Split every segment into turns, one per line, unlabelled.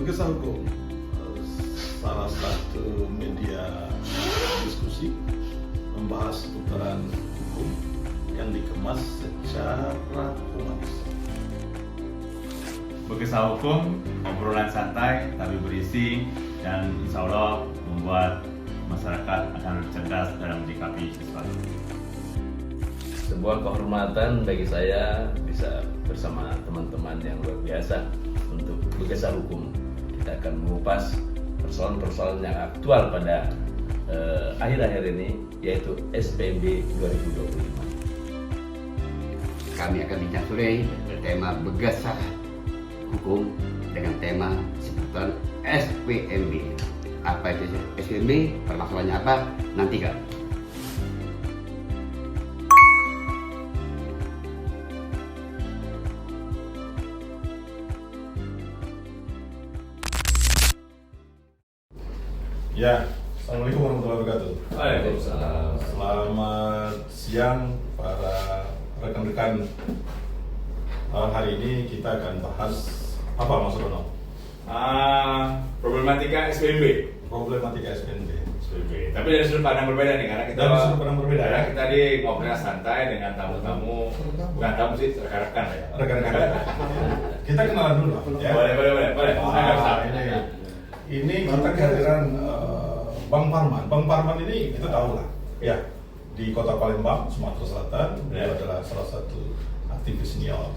Berkesah Hukum, salah satu media diskusi membahas seputaran hukum yang dikemas secara humanis.
Berkesah Hukum, obrolan santai tapi berisi dan insya Allah membuat masyarakat akan lebih cerdas dalam menyikapi sesuatu.
Sebuah kehormatan bagi saya bisa bersama teman-teman yang luar biasa untuk berkesah hukum. Kita akan mengupas persoalan-persoalan yang aktual pada akhir-akhir ini, yaitu SPMB 2025.
Kami akan bincang sore bertema berkesah hukum dengan tema seputar SPMB. Apa itu SPMB? Permasalahannya apa? Nantikan.
Ya, Assalamualaikum warahmatullahi wabarakatuh.
Waalaikumsalam.
Selamat siang para rekan-rekan. Hari ini kita akan bahas apa, Mas Rono?
Problematika SPMB.
Problematika SPMB.
Tapi dari sudut pandang berbeda nih, karena kita
Dari sudut pandang berbeda, ya?
Kita di ngobrol santai dengan tamu-tamu, bukan tamu sih, rekan-rekan ya.
Rekan-rekan, kita kenalan dulu, ya.
Boleh.
Ini kita kehadiran Bang Parman. Bang Parman ini kita tahu lah, ya, di Kota Palembang, Sumatera Selatan. Beliau adalah salah satu aktivis senior.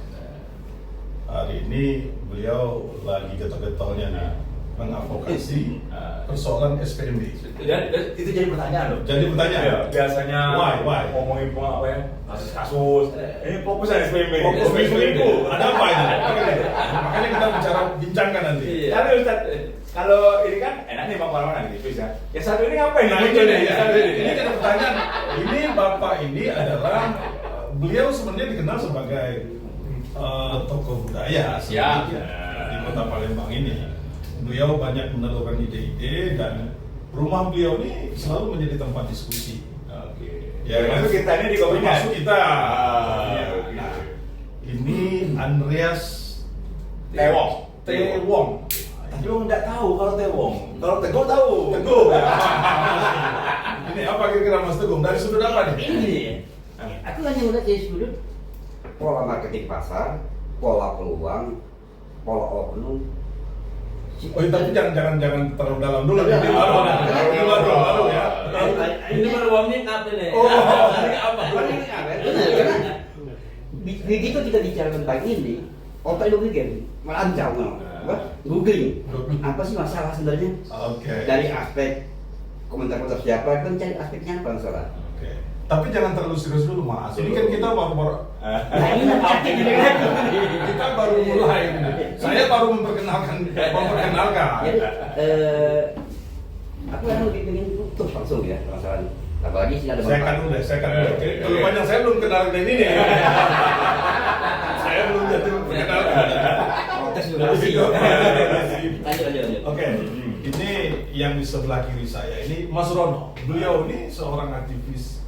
Hari ini beliau lagi getol-getolnya nih mengadvokasi persoalan SPMB.
Dan itu jadi pertanyaan loh.
Jadi pertanyaan.
Ya, biasanya
Why?
ngomongin apa ya, kasus-kasus. Ini fokus aja SPMB.
Fokus SPMB. Ada apa ini? Makanya kita bincangkan nanti.
Iya. Tapi Ustaz, kalau ini kan enak nih Bang Parman aktivis ya. Yang satu ini ngapain?
Nah,
Muncul nih,
ini,
yang satu ini.
ini ada pertanyaan. Ini Bapak ini adalah beliau sebenarnya dikenal sebagai tokoh budaya
Ya.
di Kota Palembang ini. Beliau banyak menelurkan ide-ide dan rumah beliau ini selalu menjadi tempat diskusi.
Oke.
Ya,
Termasuk kita ini di kopinya.
Termasuk kita.
Ya,
Nah, ini Andreas
Tewong.
Tewong.
Tewong nggak tahu kalau Tewong. Kalau Teguh tahu.
Teguh. Ini apa kira-kira Mas Teguh? Dari sudut apa nih?
Ini aku hanya melihat dari sudut pola marketing pasar, pola peluang, pola oknum.
Oh, tapi jangan terlalu dalam dulu. Ini baru ya.
Ini baru uangnya apa nih?
Oh,
ini apa?
Karena begitu kita bicara tentang ini, otak itu weekend merancang, googling, apa sih masalah sebenarnya?
Oke.
Dari aspek komentar-komentar siapa, kan cari aspeknya apa masalah.
Oke. Tapi jangan terlalu serius dulu, Mas. Ini kan kita baru
Nah ini nanti
kita baru mulai. Saya baru memperkenalkan.
Jadi, aku kan lebih pengen tutup langsung ya masalahnya. Apalagi sih ada
Saya kan dulu. Kalau panjang saya belum kenal dengan ini. Saya belum jatuh perkenalkan.
protes durasi. Lanjut.
Oke, ini yang di sebelah kiri saya ini Mas Rono. Beliau ini seorang aktivis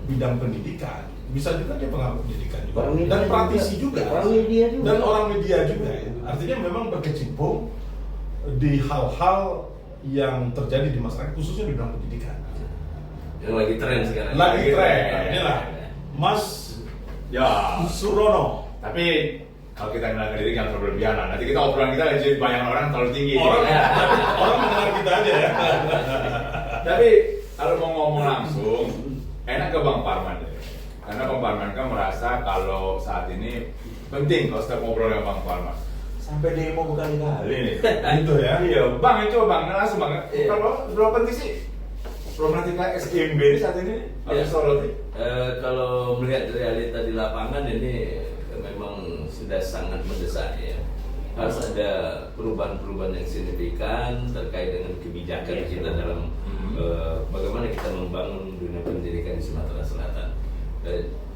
bidang pendidikan. Bisa juga dia pengamat pendidikan juga. Dan praktisi juga.
Orang media juga.
Dan orang media juga. Ya. Artinya memang berkecimpung di hal-hal yang terjadi di masyarakat, khususnya di bidang pendidikan.
Yang lagi tren sekarang.
Lagi tren. Inilah Mas
Ya.
Surono.
Tapi kalau kita kenal diri jangan terlalu berlebihan lah. Nanti kita obrolan kita jadi banyak orang terlalu tinggi.
Orang mendengar kita aja ya.
Tapi kalau mau ngomong langsung, enak ke Bang Parman deh. Karena Bang Parman kan merasa kalau saat ini penting kalau setiap ngobrol dengan Bang Parman. Sampai demo berkali-kali nih.
Gitu ya.
Iya, Bang, coba Bang, langsung Bang. Kalau berapa penting sih problematika SPMB ini saat ini harus soroti?
Kalau melihat realita di lapangan ini memang sudah sangat mendesak ya. Harus ada perubahan-perubahan yang signifikan terkait dengan kebijakan kita dalam bagaimana kita membangun dunia pendidikan di Sumatera Selatan.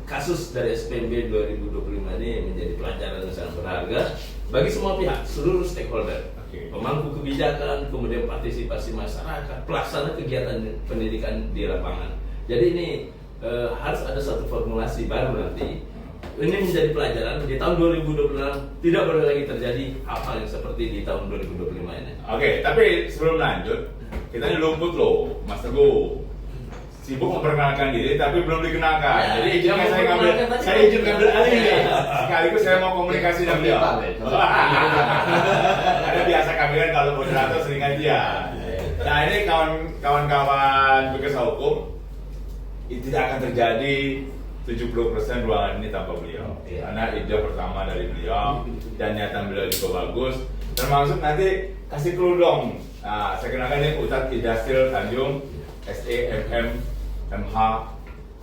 Kasus dari SPMB 2025 ini menjadi pelajaran yang sangat berharga bagi semua pihak, seluruh stakeholder, pemangku kebijakan, kemudian partisipasi masyarakat, pelaksana kegiatan pendidikan di lapangan. Jadi ini harus ada satu formulasi baru nanti ini menjadi pelajaran di tahun 2026 tidak boleh lagi terjadi hal-hal yang seperti di tahun 2025 ini.
Oke, tapi sebelum lanjut, kita ini luput loh, Mas Teguh. Sibuk memperkenalkan diri tapi belum dikenalkan.
Ya,
Jadi izinkan saya ngambil, saya izin ngambil alih nih. Sekaligus saya mau komunikasi dengan beliau. Ada biasa kami kan kalau moderator sering aja. Nah ini kawan-kawan bekerja hukum, itu tidak akan terjadi 70% ruangan ini tanpa beliau. Karena ide pertama dari beliau dan niatan beliau juga bagus. Termasuk nanti kasih clue dong. Nah, saya kenalkan ini Ustadz Idhasil Tanjung, SEMM, MH.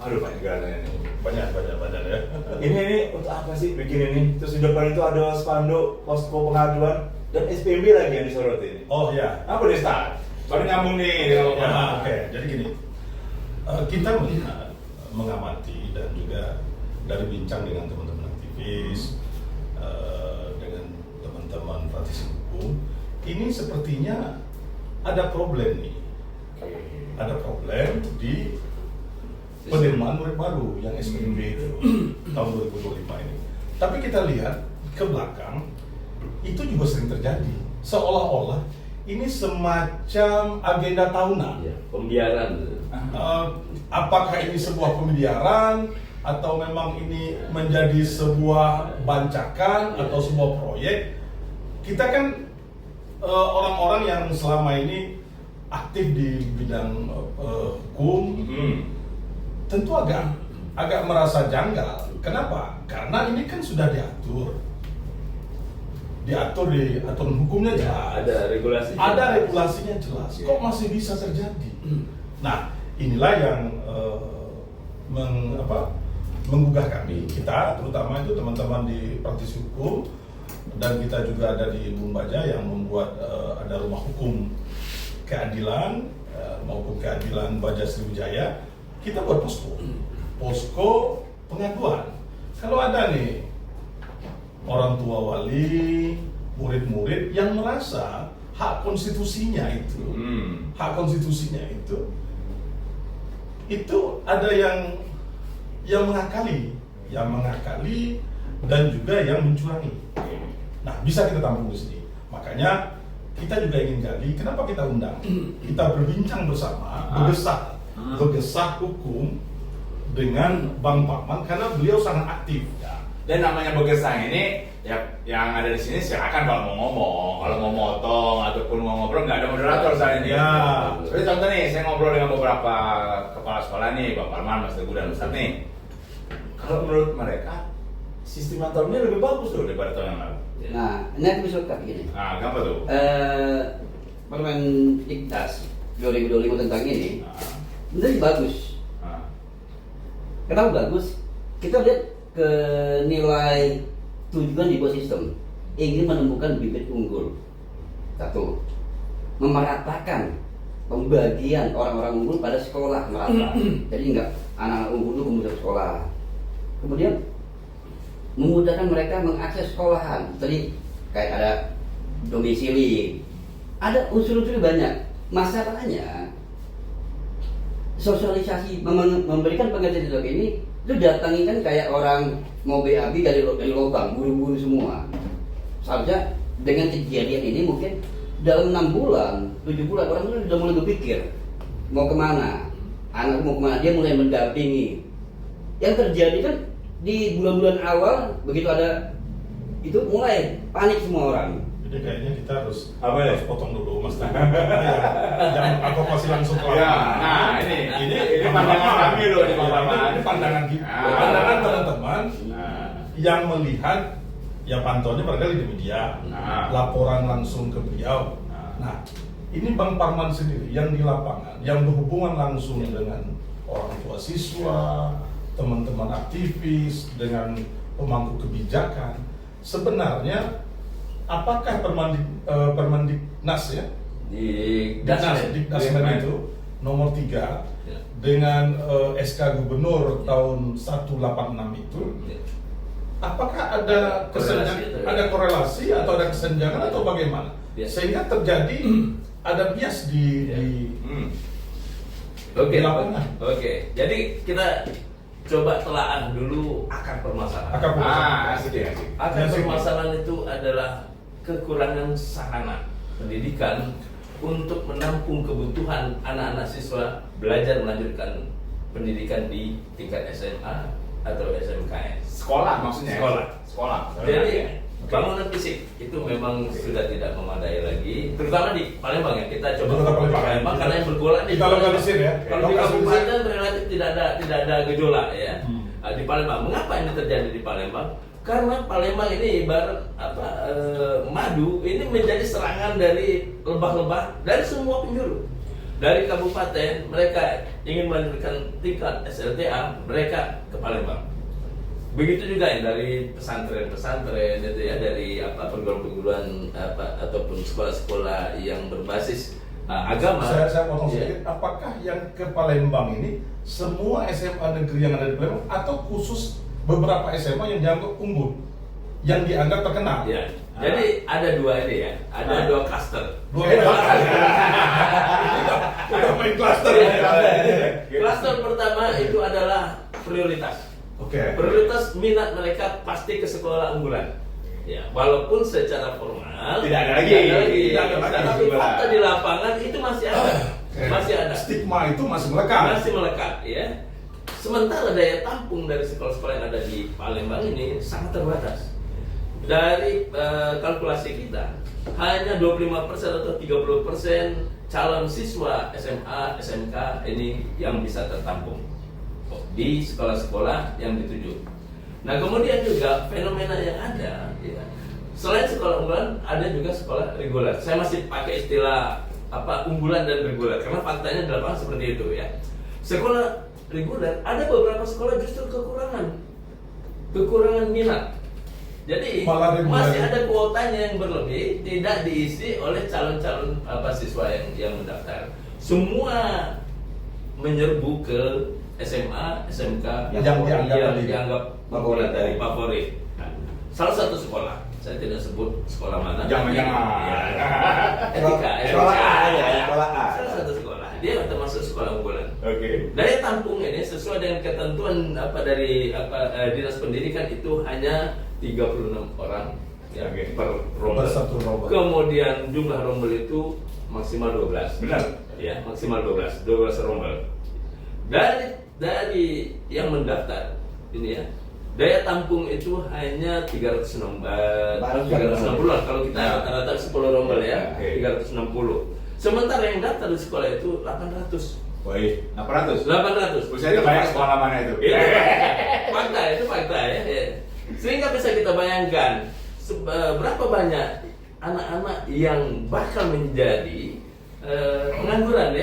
Aduh banyak gelarnya ini.
Banyak ya.
Ini untuk apa sih bikin ini? Terus di depan itu ada spanduk posko pengaduan dan SPMB lagi yang disoroti ini.
Oh ya.
Apa nih Ustadz? Baru nyambung nih.
Ya, oke. Jadi gini, kita melihat, mengamati dan juga dari bincang dengan teman-teman aktivis, dengan teman-teman praktisi hukum, ini sepertinya ada problem nih. Ada problem di penerimaan murid baru yang SPMB itu tahun 2025 ini. Tapi kita lihat ke belakang, itu juga sering terjadi. Seolah-olah ini semacam agenda tahunan.
Ya, pembiaran.
Apakah ini sebuah pembiaran atau memang ini menjadi sebuah bancakan atau sebuah proyek? Kita kan orang-orang yang selama ini aktif di bidang hukum, tentu agak merasa janggal. Kenapa? Karena ini kan sudah diatur di aturan hukumnya jelas.
Ada regulasi.
Ada regulasinya jelas. Kok masih bisa terjadi? Nah, inilah yang menggugah kami. Kita, terutama itu teman-teman di praktisi hukum, dan kita juga ada di Bumbaja yang membuat ada rumah hukum keadilan maupun keadilan Baja Sriwijaya. Kita buat posko pengaduan. Kalau ada nih orang tua wali, murid-murid yang merasa hak konstitusinya itu ada yang mengakali dan juga yang mencurangi. Nah, bisa kita tampung di sini. Makanya kita juga ingin gali, kenapa kita undang? Kita berbincang bersama, bergesah hukum dengan Bang Parman karena beliau sangat aktif.
Dan namanya bergesang ini, ya yang ada di sini silakan kalau mau ngomong, kalau mau motong ataupun mau ngobrol, nggak ada moderator saat ini.
Ya.
Seperti contoh nih, saya ngobrol dengan beberapa kepala sekolah nih, Pak Parman, Mas Teguh dan Ustadz nih. Kalau menurut mereka, sistem tahun ini lebih bagus loh daripada tahun yang lalu.
Nah, ini aku bisa kata gini.
Nah, kenapa tuh?
Permen Diktas 2025 tentang ini, menjadi bagus. Kenapa bagus? Kita lihat ke nilai tujuan di bawah sistem, ingin menemukan bibit unggul. Satu, memeratakan pembagian orang-orang unggul pada sekolah merata. Jadi enggak anak-anak unggul itu kemudian sekolah. Kemudian memudahkan mereka mengakses sekolahan. Tadi kayak ada domisili, ada unsur-unsur banyak. Masalahnya sosialisasi memberikan pengertian ini itu datangi kan kayak orang mau BAB dari lubang, buru-buru semua. Seharusnya dengan kejadian ini mungkin dalam 6 bulan, 7 bulan orang itu sudah mulai berpikir mau kemana, anak mau kemana, dia mulai mendampingi. Yang terjadi kan di bulan-bulan awal begitu ada itu mulai panik semua orang.
Jadi kayaknya kita harus potong dulu Mas Teguh. Jangan aku masih langsung ke
Ya, nah ini pandangan kami loh di Bang Parman.
Ini pandangan kita, pandangan teman-teman yang melihat, ya pantauannya barangkali di media, laporan langsung ke beliau. Nah, ini Bang Parman sendiri yang di lapangan, yang berhubungan langsung dengan orang tua siswa, teman-teman aktivis, dengan pemangku kebijakan. Sebenarnya apakah Permendiknas ya? Diknasmen itu nomor 3 dengan SK Gubernur tahun 186 itu, apakah ada korelasi atau ada kesenjangan atau bagaimana? Sehingga terjadi ada bias di
Oke.
lapangan.
Oke. Jadi kita coba telaah dulu akar permasalahan.
Akar permasalahan.
Asik ya, asik.
Akar
Asik.
permasalahan itu adalah kekurangan sarana pendidikan untuk menampung kebutuhan anak-anak siswa belajar melanjutkan pendidikan di tingkat SMA atau SMKS.
Sekolah maksudnya.
Sekolah.
Sekolah.
Jadi bangunan fisik itu memang sudah tidak memadai lagi, terutama di Palembang ya. Kita coba
Terutama
fokus di
Palembang.
Palembang karena yang bergolak di
Kita lokalisir ya.
Kalau di
Lokalisir.
kabupaten relatif tidak ada gejolak ya. Di Palembang, mengapa ini terjadi di Palembang? Karena Palembang ini ibarat madu ini menjadi serangan dari lebah-lebah dari semua penjuru. Dari kabupaten mereka ingin melanjutkan tingkat SLTA, mereka ke Palembang. Begitu juga yang dari pesantren-pesantren itu ya, dari perguruan-perguruan ataupun sekolah-sekolah yang berbasis agama.
Saya potong
Ya.
sedikit. Apakah yang ke Palembang ini semua SMA negeri yang ada di Palembang atau khusus beberapa SMA yang dianggap unggul, yang dianggap terkenal?
Ya. Jadi ada dua ini ya, ada dua klaster.
Udah main klaster.
Klaster pertama itu adalah prioritas.
Oke.
Prioritas minat mereka pasti ke sekolah unggulan. Ya, walaupun secara formal
Tidak ada lagi.
Tidak ada lagi.
Tapi fakta di lapangan itu masih ada. Masih ada.
Stigma itu masih melekat.
Masih melekat ya. Sementara daya tampung dari sekolah-sekolah yang ada di Palembang ini sangat terbatas. Dari kalkulasi kita, hanya 25% atau 30% calon siswa SMA, SMK ini yang bisa tertampung di sekolah-sekolah yang dituju. Nah kemudian juga fenomena yang ada, ya, selain sekolah unggulan ada juga sekolah reguler. Saya masih pakai istilah unggulan dan reguler karena faktanya di lapangan seperti itu ya. Sekolah reguler ada beberapa sekolah justru kekurangan minat. Jadi
Malah reguler.
masih ada kuotanya yang berlebih, tidak diisi oleh calon-calon siswa yang mendaftar. Semua menyerbu ke SMA, SMK
Yang
dianggap unggulan dari favorit. Nah, salah satu sekolah, saya tidak sebut sekolah mana.
Jangan-jangan.
Ya, etika.
Sekolah A ya, sekolah A.
Salah satu sekolah, dia termasuk sekolah unggulan.
Oke.
Daya tampung ini sesuai dengan ketentuan dari Dinas Pendidikan itu hanya 36 orang ya,
Oke.
per rombel.
Per satu rombel.
Kemudian jumlah rombel itu maksimal 12.
Benar.
Ya, maksimal 12 rombel. Dari yang mendaftar ini ya, daya tampung itu hanya 360 lah kalau kita rata-rata 10 rombel ya,
Oke.
360. Sementara yang daftar di sekolah itu 800.
Woi, 800.
800.
Buset, itu banyak sekolah mana itu?
Itu fakta ya. Sehingga bisa kita bayangkan berapa banyak anak-anak yang bakal menjadi pengangguran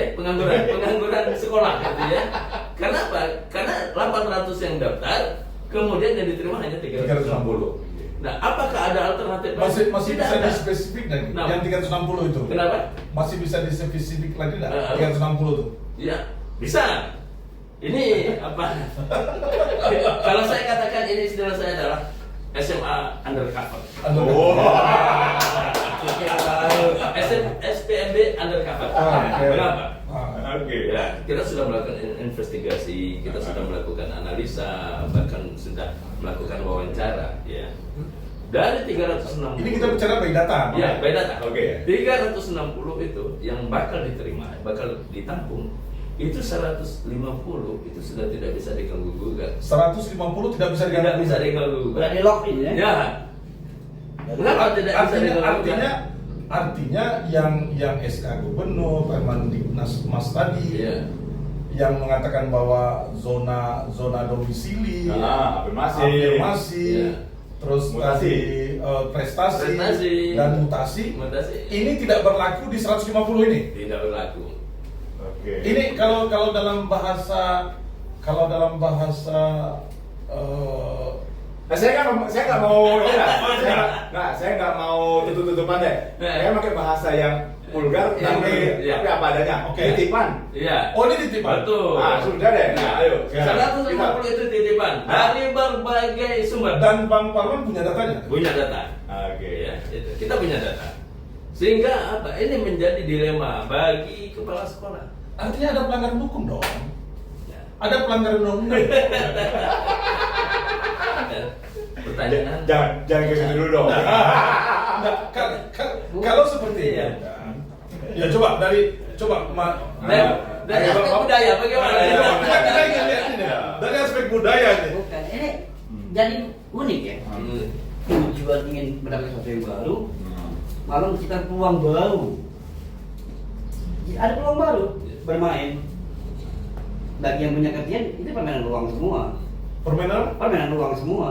sekolah gitu ya. Kenapa? Karena 800 yang daftar, kemudian yang diterima hanya 360. Nah, apakah ada alternatif?
Masih
Tidak
bisa
ada.
dispesifik lagi
Nah.
yang 360 itu.
Kenapa?
Masih bisa dispesifik lagi enggak?
Uh-uh.
360 tuh.
Ya, bisa. Ini apa? Kalau saya katakan ini istilah saya adalah SMA undercover.
Oh.
SPMB undercover.
Oke.
Kenapa?
Oke.
Ya, kita sudah melakukan investigasi, kita sudah melakukan analisa, bahkan sudah melakukan wawancara. Ya. Dari 360.
Ini kita bicara by data.
Ya, by data.
Oke.
360 itu yang bakal diterima, bakal ditampung. Itu 150 itu sudah tidak bisa diganggu gugat.
150 tidak bisa
Tidak
diganggu.
bisa diganggu gugat.
Udah di lock in ya.
Ya. Mengapa tidak bisa diganggu gugat?
Artinya yang SK Gubernur, Permendiknas Mas tadi
Iya.
yang mengatakan bahwa zona domisili,
Afirmasi.
afirmasi,
Iya.
terus
Mutasi.
tadi prestasi,
Prestasi.
dan mutasi,
Mutasi.
ini tidak berlaku di 150 ini.
Tidak berlaku.
Oke.
Ini kalau dalam bahasa
Saya nggak mau, saya nggak mau tutup-tutupan deh. Saya pakai bahasa yang vulgar, tapi
Iya.
apa adanya.
Oke.
Titipan.
Iya.
oh ini titipan.
Betul.
Ah, sudah deh. Nah, ayo.
150 itu titipan dari berbagai sumber.
Dan Bang Parman punya datanya.
Punya data.
Oke.
Ya, itu. Kita punya data. Sehingga apa? Ini menjadi dilema bagi kepala sekolah.
Artinya ada pelanggaran hukum dong.
Ya.
ada pelanggaran undang-undang.
Pertanyaan.
Jangan ke situ dulu dong.
Nah, kalau seperti
Iya.
itu, ya coba dari
Dari aspek budaya bagaimana?
kita ingin lihat ini dari aspek budaya ini.
Bukan, ini jadi unik ya. Tujuan ingin mendapatkan sesuatu yang baru, malah menciptakan peluang baru. Ada peluang baru bermain. Bagi yang punya kerjaan itu permainan ruang semua. Permainan ruang semua.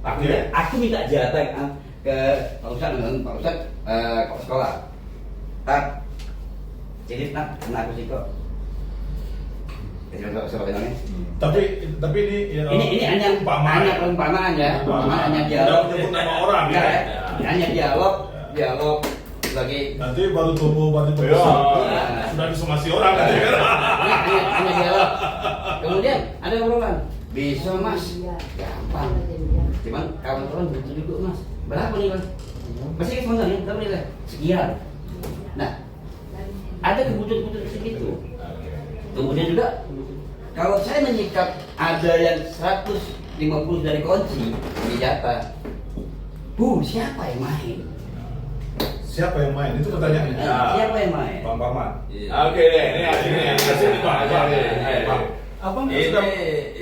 Oke.
Aku minta jatah ke Pak Ustadz ke sekolah. Tak, jadi kena aku sih kok.
Tapi ini ya,
Ini hanya perumpamaan ya. Perumpamaan hanya dialog.
Tidak menyebut nama orang
Enggak,
ya.
ya. Hanya dialog sebagai
Nanti baru tumbuh baru
Iya.
sudah disomasi orang nanti kan.
hanya dialog. Kemudian ada obrolan. Bisa mas, gampang. Cuman kawan-kawan butuh juga mas. Berapa nih mas? Masih sebenarnya berapa nih? Sekian. Nah, ada kebutuhan-kebutuhan segitu. Kemudian juga kalau saya menyikap ada yang 150 dari kunci di jatah, siapa yang main?
Siapa yang main? Itu pertanyaannya.
Siapa yang main?
Bang Parman.
Oke deh, ini
Sini, Pak.
Abang ini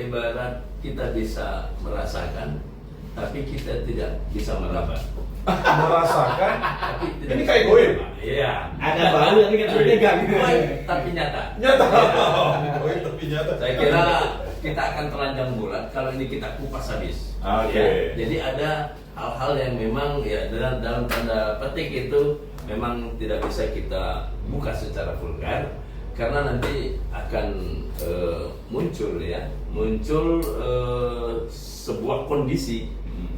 ibarat kita bisa merasakan, tapi kita tidak bisa meraba.
Merasakan.
Tapi tidak
Ini
bisa
kayak goib.
meraba. Iya.
Ada baru tapi kita pegang.
Goib, tapi nyata.
Nyata. Tapi nyata.
Saya kira kita akan telanjang bulat kalau ini kita kupas habis.
Oke.
Ya, jadi ada hal-hal yang memang ya dalam tanda petik itu memang tidak bisa kita buka secara vulgar karena nanti akan muncul sebuah kondisi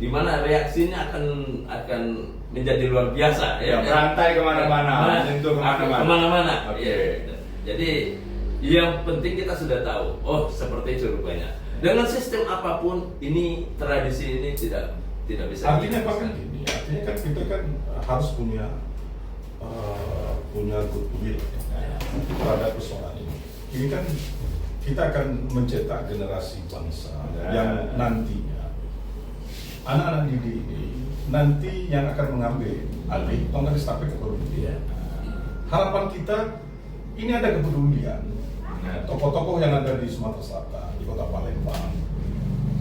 di mana reaksinya akan menjadi luar biasa
Ya, berantai kemana-mana, menyentuh kemana-mana. Oke.
Ya. Jadi yang penting kita sudah tahu, seperti itu rupanya. Dengan sistem apapun ini tradisi ini tidak bisa.
Artinya apa kan gini? Artinya kan kita kan harus punya goodwill terhadap persoalan ini. Ini kan kita akan mencetak generasi bangsa yang nantinya anak-anak didik ini nanti yang akan mengambil alih tongkat estafet kepemimpinan. Harapan kita ini ada kepedulian tokoh-tokoh yang ada di Sumatera Selatan, di Kota Palembang.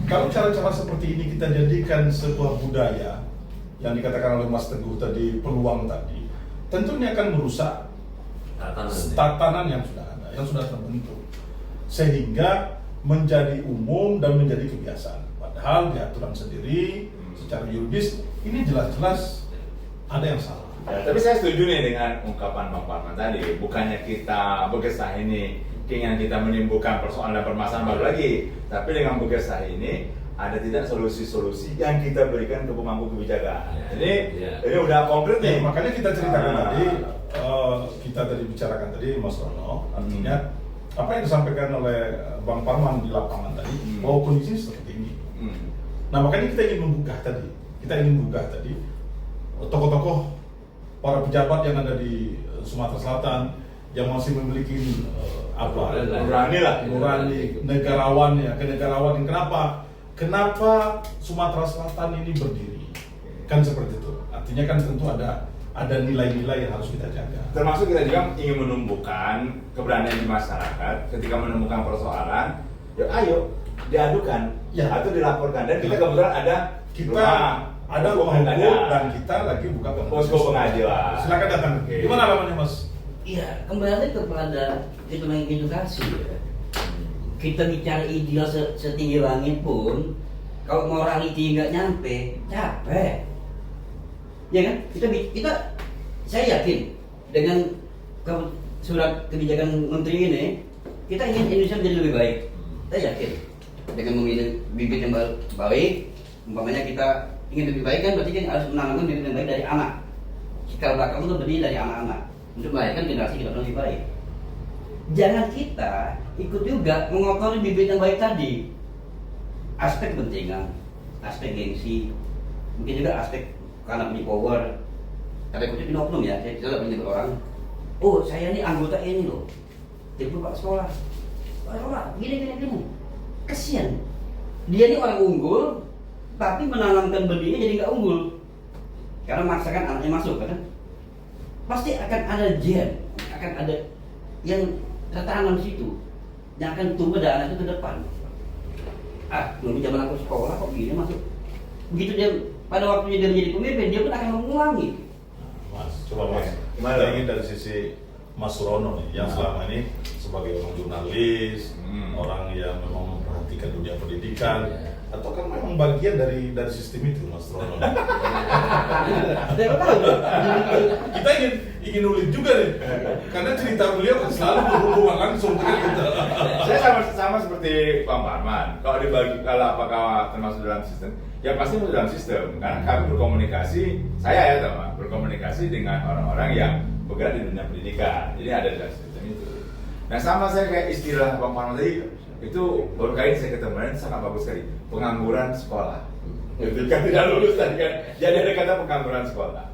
Kalau cara-cara seperti ini kita jadikan sebuah budaya yang dikatakan oleh Mas Teguh tadi, peluang tadi, tentunya akan merusak tatanan yang sudah ada, yang sudah terbentuk, sehingga menjadi umum dan menjadi kebiasaan. Padahal di aturan sendiri, secara yuridis ini jelas-jelas ada yang salah.
Ya, tapi saya setuju nih dengan ungkapan Bang Parman tadi. Bukannya kita bergesah ini keinginan kita menimbulkan persoalan dan permasalahan baru lagi, tapi dengan bergesah ini ada tidak solusi-solusi yang kita berikan ke pemangku kebijakan. Ini udah konkret nih.
Makanya kita ceritakan tadi, kita tadi bicarakan tadi Mas Rono, artinya apa yang disampaikan oleh Bang Parman di lapangan tadi, bahwa kondisi seperti ini. Nah makanya kita ingin membuka tadi, tokoh-tokoh para pejabat yang ada di Sumatera Selatan yang masih memiliki nurani negarawan ya, kenegarawan. Kenapa Sumatera Selatan ini berdiri? Kan seperti itu. Artinya kan tentu ada nilai-nilai yang harus kita jaga.
Termasuk kita juga ingin menumbuhkan keberanian di masyarakat ketika menemukan persoalan, ya ayo diadukan atau dilaporkan. Dan kita kebetulan ada rumah hukum dan kita lagi buka posko pengadilan.
Silakan datang. Gimana alamannya Mas?
Iya, kembali kepada edukasi ya. Kita bicara ideal setinggi langit pun, kalau morality nggak nyampe, capek. Ya kan? Kita saya yakin dengan surat kebijakan menteri ini, kita ingin Indonesia menjadi lebih baik. Saya yakin dengan memilih bibit yang baik, umpamanya kita ingin lebih baik kan berarti kan harus menanamkan bibit yang baik dari anak. Cikal bakal itu berdiri dari anak-anak untuk melahirkan generasi kita lebih baik. Jangan kita ikut juga mengotori bibit yang baik tadi. Aspek kepentingan, aspek gengsi, mungkin juga aspek karena punya power. Kata kutip ini oknum ya, saya tidak menyebut orang. Oh saya ini anggota ini loh, jadi pak sekolah. orang gini. Kesian. Dia ini orang unggul, tapi menanamkan benihnya jadi nggak unggul. Karena maksakan anaknya masuk, kan? Pasti akan ada gen, akan ada yang tertanam di situ, yang akan tumbuh dan anak itu ke depan. Dulu zaman aku sekolah kok gini masuk. Begitu dia pada waktunya dia menjadi pemimpin, dia pun akan mengulangi.
Mas, coba Mas,
Gimana?
kita ingin dari sisi Mas Surono nih, yang selama ini sebagai orang jurnalis, orang yang memang memperhatikan dunia pendidikan, atau kan memang bagian dari sistem itu, Mas Surono.
Saya tahu.
Kita ingin ulik juga nih, karena cerita beliau kan selalu berhubungan langsung dengan kita.
Saya sama seperti Bang Parman. Kalau dibagi apakah termasuk dalam sistem, ya pasti masuk dalam sistem. Karena kami berkomunikasi, saya ya teman, berkomunikasi dengan orang-orang yang bergerak di dunia pendidikan. Jadi ada dalam sistem itu. Nah sama saya kayak istilah Bang Parman tadi, itu baru kali saya ketemu dan sangat bagus sekali. Pengangguran sekolah. Ketika tidak lulus tadi kan, jadi ada kata pengangguran sekolah.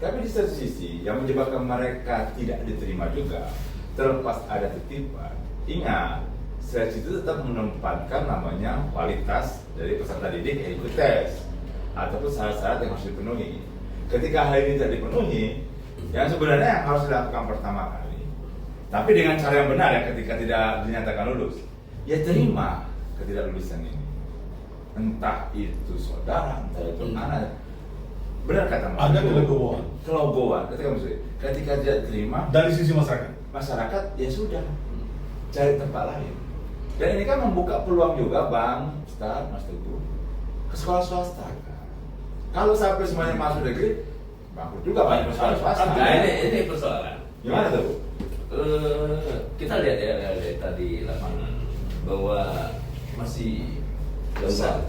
Tapi di satu sisi yang menyebabkan mereka tidak diterima juga, terlepas ada titipan. Ingat, seleksi itu tetap menempatkan namanya kualitas dari peserta didik yang ikut tes ataupun syarat-syarat yang harus dipenuhi. Ketika hal ini tidak dipenuhi, yang sebenarnya yang harus dilakukan pertama kali, tapi dengan cara yang benar ya, ketika tidak dinyatakan lulus, ya terima ketidaklulusan ini. Entah itu saudara, entah itu anak. Benar kata Mas.
Ada kelegowoan.
Kelegowoan. Ketika tidak terima
Dari sisi masyarakat,
ya sudah cari tempat lain. Dan ini kan membuka peluang juga Bang Ustaz, Mas Teguh, ke sekolah swasta. Kalau sampai semuanya masuk negeri, bangkrut juga banyak sekolah swasta.
Nah ini persoalan.
Gimana tuh?
Kita lihat ya dari tadi lapangan bahwa masih besar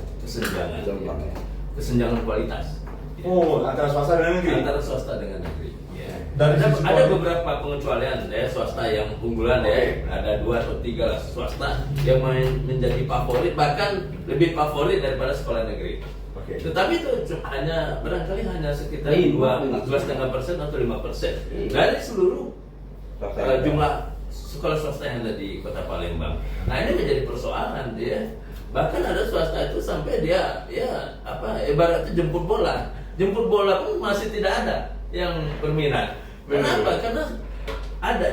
kesenjangan kualitas.
Oh, antara swasta dan negeri.
Antara swasta dengan negeri. Ya.
Dari
Ada,
sisi
ada
kualitas.
beberapa pengecualian ya swasta yang unggulan ya. Ada 2 atau 3 lah swasta yang menjadi favorit, bahkan lebih favorit daripada sekolah negeri.
Oke.
Tetapi itu hanya barangkali hanya sekitar 2,5% atau 5% dari seluruh jumlah sekolah swasta yang ada di Kota Palembang. Nah ini menjadi persoalan ya. Bahkan ada swasta itu sampai dia ibaratnya jemput bola pun masih tidak ada yang berminat. Kenapa? Karena ada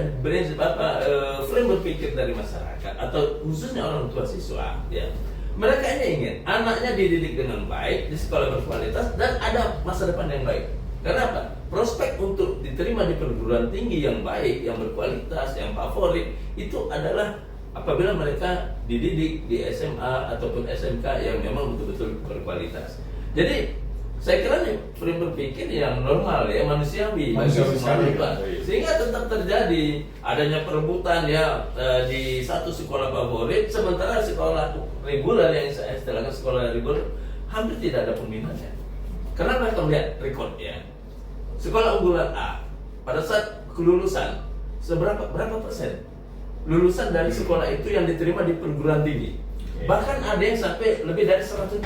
frame berpikir dari masyarakat atau khususnya orang tua siswa ya. Mereka ini ingin anaknya dididik dengan baik di sekolah berkualitas dan ada masa depan yang baik. Kenapa? Prospek untuk diterima di perguruan tinggi yang baik, yang berkualitas, yang favorit itu adalah apabila mereka dididik di SMA ataupun SMK yang memang betul-betul berkualitas. Jadi saya kira nih frame berpikir yang normal ya, manusiawi
sekali,
kan? Sehingga tetap terjadi adanya perebutan ya di satu sekolah favorit, sementara sekolah reguler yang saya istilahkan sekolah reguler hampir tidak ada peminatnya. Karena mereka melihat rekod ya, sekolah unggulan A pada saat kelulusan berapa persen lulusan dari sekolah itu yang diterima di perguruan tinggi. Bahkan ada yang sampai lebih dari 100%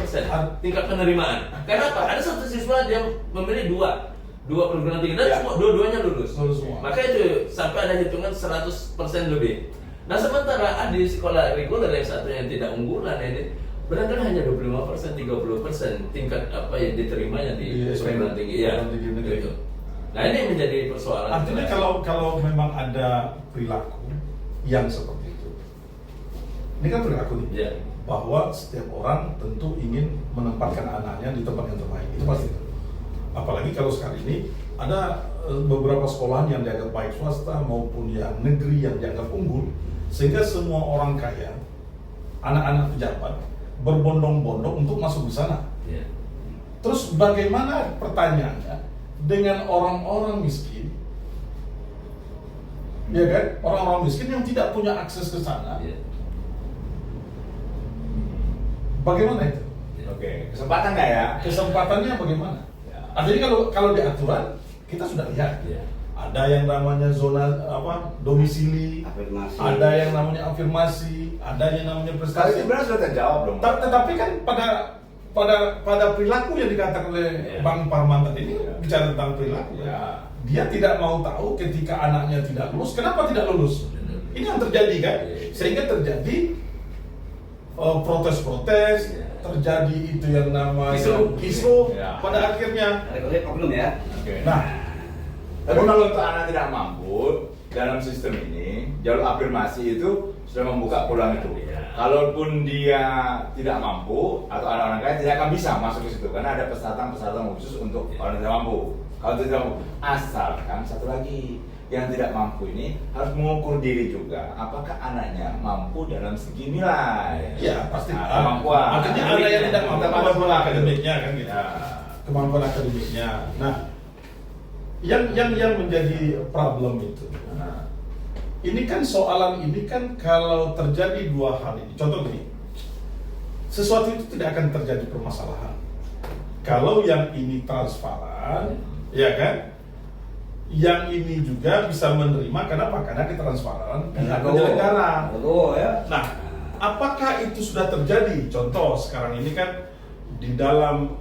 tingkat penerimaan. Kenapa? Ada satu siswa dia memilih dua perguruan tinggi dan semua dua-duanya lulus.
Semua.
Maka itu sampai ada hitungan 100% lebih. Nah sementara di sekolah reguler yang satu yang tidak unggulan ini barangkali hanya 25%, 30% tingkat yang diterimanya di perguruan tinggi. Ya, gitu. Nah ini menjadi persoalan.
Artinya kalau memang ada perilaku yang seperti itu, ini kan perilaku nih,
Ya.
bahwa setiap orang tentu ingin menempatkan anaknya di tempat yang terbaik, itu pasti. Apalagi kalau sekarang ini ada beberapa sekolahan yang dianggap baik swasta maupun yang negeri yang dianggap unggul, sehingga semua orang kaya, anak-anak pejabat berbondong-bondong untuk masuk di sana.
Ya.
Terus bagaimana pertanyaannya dengan orang-orang miskin? Ya kan, orang-orang miskin yang tidak punya akses ke sana.
Ya.
Bagaimana itu?
Oke, kesempatan nggak ya?
Kesempatannya bagaimana?
Ya.
Artinya kalau di aturan kita sudah lihat,
Ya.
ada yang namanya zona domisili,
Afirmasi.
ada yang namanya afirmasi, ada yang namanya
Tapi
prestasi.
sebenarnya sudah terjawab dong.
Tetapi kan pada perilaku yang dikatakan oleh
Ya.
Bang Parman tadi ini
Ya.
bicara tentang perilaku.
Ya.
Dia tidak mau tahu ketika anaknya tidak lulus, kenapa tidak lulus? Ini yang terjadi kan, sehingga terjadi protes-protes, terjadi itu yang namanya kisruh
Ya.
pada akhirnya.
Ada konflik oknum ya.
Oke.
Nah,
Tapi kalau untuk anak tidak mampu dalam sistem ini, jalur afirmasi itu sudah membuka peluang itu. Kalaupun dia tidak mampu atau anak-anak lain tidak akan bisa masuk ke situ karena ada persyaratan khusus untuk orang yang tidak mampu. Kalau tidak mampu, asalkan satu lagi yang tidak mampu ini harus mengukur diri juga apakah anaknya mampu dalam segi nilai.
ya pasti.
Kemampuan.
Artinya anak yang tidak mampu kemampuan akademiknya kan gitu.
Ya.
Kemampuan akademiknya. Nah, yang menjadi problem itu.
Nah,
Ini kan soalan ini kan kalau terjadi dua hal ini. Contoh gini, sesuatu itu tidak akan terjadi permasalahan. Kalau yang ini transparan, ya kan? Yang ini juga bisa menerima kenapa? Karena transparan pihak penyelenggara.
Betul ya.
Nah, apakah itu sudah terjadi? Contoh sekarang ini kan di dalam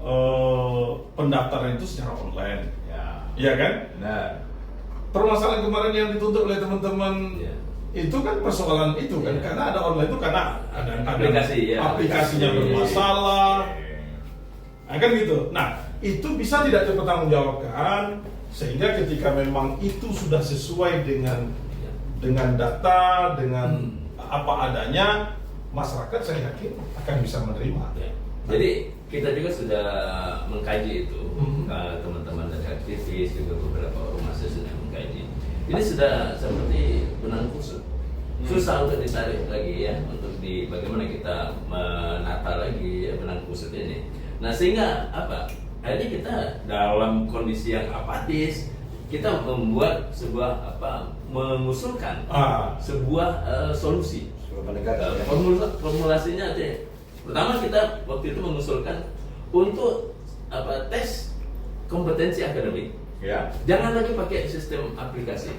pendaftaran itu secara online, ya kan?
benar.
Permasalahan kemarin yang dituntut oleh teman-teman itu kan persoalan itu kan, karena ada online itu karena ada
Aplikasi, ya.
aplikasinya bermasalah, nah, kan gitu. Nah, itu bisa tidak dipertanggungjawabkan sehingga ketika memang itu sudah sesuai dengan data, dengan apa adanya, masyarakat saya yakin akan bisa menerima.
Jadi kita juga sudah mengkaji itu, teman-teman dari aktivis juga beberapa ormas sudah mengkaji. Ini sudah seperti benang kusut, susah untuk ditarik lagi ya, untuk bagaimana kita menata lagi ya, benang kusut ini. Nah sehingga apa? Akhirnya kita dalam kondisi yang apatis, kita membuat sebuah mengusulkan sebuah solusi. Formulasinya pertama kita waktu itu mengusulkan untuk tes kompetensi akademik.
Ya.
Jangan lagi pakai sistem aplikasi,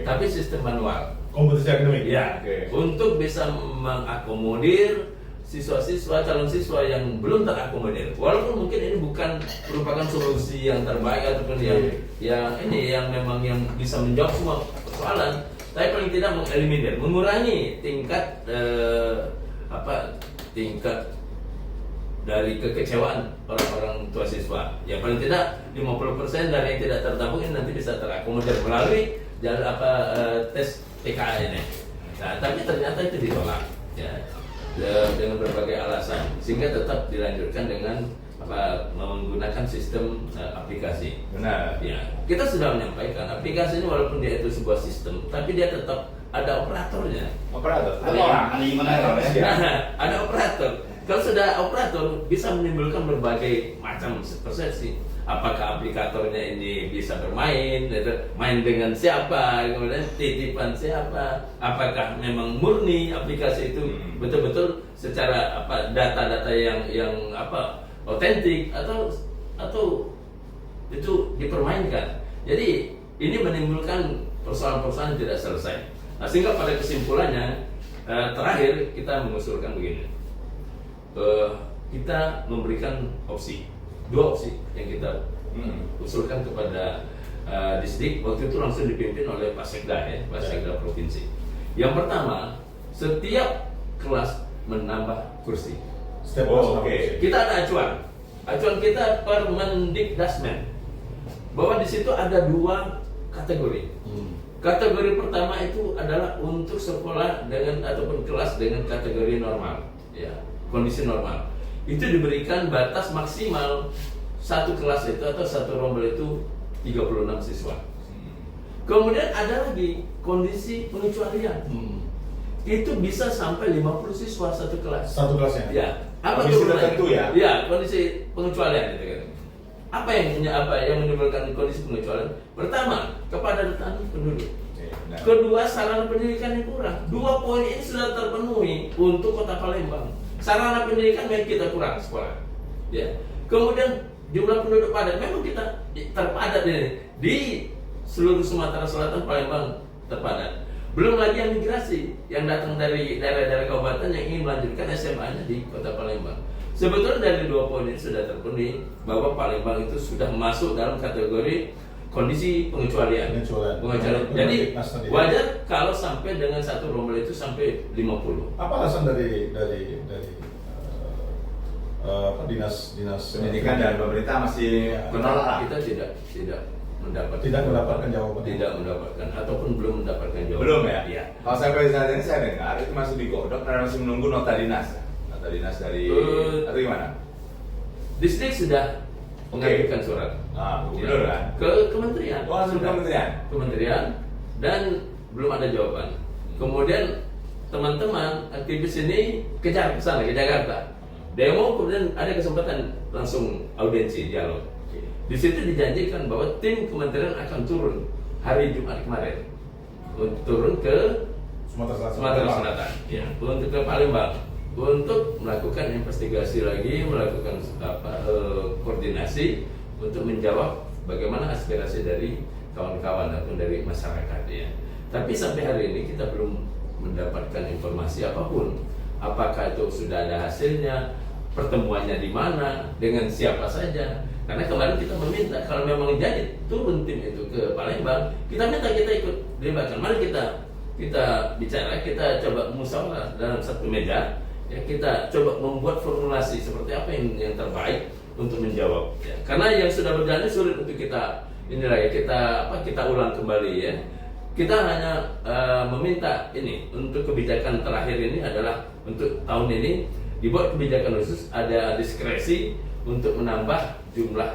tapi sistem manual.
Kompetensi akademik.
Ya,
Oke.
untuk bisa mengakomodir siswa-siswa, calon siswa yang belum terakomodir. Walaupun mungkin ini bukan merupakan solusi yang terbaik ataupun yang memang yang bisa menjawab semua persoalan, tapi paling tidak mengeliminir, mengurangi tingkat tingkat dari kekecewaan orang-orang tua siswa. Ya paling tidak 50% dari yang tidak tertampung ini nanti bisa terakomodir melalui jalur tes TKA ini. Nah, tapi ternyata itu ditolak ya, dengan berbagai alasan, sehingga tetap dilanjutkan dengan menggunakan sistem aplikasi.
Benar.
Ya, kita sudah menyampaikan aplikasi ini walaupun dia itu sebuah sistem, tapi dia tetap ada operatornya.
Operator.
Ada operator. Kalau sudah operator bisa menimbulkan berbagai macam persepsi. Apakah aplikatornya ini bisa bermain, main dengan siapa, kemudian titipan siapa? Apakah memang murni aplikasi itu betul-betul secara data-data yang otentik atau itu dipermainkan. Jadi ini menimbulkan persoalan-persoalan yang tidak selesai. Nah, sehingga pada kesimpulannya terakhir kita mengusulkan begini. Kita memberikan dua opsi yang kita usulkan kepada Disdik. Waktu itu langsung dipimpin oleh Pak Sekda Pak Sekda Provinsi. Yang pertama, setiap kelas menambah kursi. Kita ada acuan kita Permendikdasmen bahwa di situ ada dua kategori. Kategori pertama itu adalah untuk sekolah ataupun kelas dengan kategori normal, ya, kondisi normal. Itu diberikan batas maksimal satu kelas itu atau satu rombel itu 36 siswa. Kemudian ada lagi kondisi pengecualian. Itu bisa sampai 50 siswa satu kelas.
Satu kelasnya.
Ya.
Kondisi tertentu ya?
Ya, kondisi pengecualian gitu kan. Apa yang menimbulkan kondisi pengecualian? Pertama, kepadatan penduduk. Kedua, sarana pendidikan yang kurang. Dua poin ini sudah terpenuhi untuk Kota Palembang. Sarana pendidikan memang kita kurang sekolah. Ya. Kemudian jumlah penduduk padat memang kita terpadat di seluruh Sumatera Selatan, Palembang terpadat. Belum lagi yang migrasi yang datang dari daerah-daerah kabupaten yang ingin melanjutkan SMA-nya di Kota Palembang. Sebetulnya dari dua poin ini sudah terpenuhi bahwa Palembang itu sudah masuk dalam kategori kondisi pengecualian.
Pengecualian.
Jadi
Timnas tadi.
wajar kalau sampai dengan satu rombel itu sampai 50.
Apa alasan dari dinas
Pendidikan dan pemerintah masih
Ya,
menolak lah.
Kita tidak mendapatkan
tidak mendapatkan jawaban.
tidak mendapatkan ataupun belum mendapatkan jawaban.
Belum ya?
Iya.
Kalau sampai saat ini saya dengar itu masih digodok karena masih menunggu nota dinas. Nota dinas dari atau gimana?
Distrik sudah mengajukan surat.
Gubernur kan?
Ke kementerian.
Oh, langsung ke kementerian?
Kementerian dan belum ada jawaban. Kemudian teman-teman aktivis ini kejar ke sana, ke Jakarta. Demo, kemudian ada kesempatan langsung audiensi dialog. Di situ dijanjikan bahwa tim kementerian akan turun hari Jumat kemarin, turun ke Sumatera Selatan, ya, untuk ke Palembang, untuk melakukan investigasi lagi, melakukan koordinasi untuk menjawab bagaimana aspirasi dari kawan-kawan ataupun dari masyarakat, ya. Tapi sampai hari ini kita belum mendapatkan informasi apapun. Apakah itu sudah ada hasilnya? Pertemuannya di mana, dengan siapa saja. Karena kemarin kita meminta kalau memang jadi turun tim itu ke Palembang, kita minta kita ikut dilibatkan. Mari kita bicara, kita coba musyawarah dalam satu meja, ya, kita coba membuat formulasi seperti apa yang terbaik untuk menjawab. Ya. Karena yang sudah berjalan sulit untuk kita kita ulang kembali, ya. Kita hanya meminta ini untuk kebijakan terakhir ini adalah untuk tahun ini dibuat kebijakan khusus, ada diskresi untuk menambah jumlah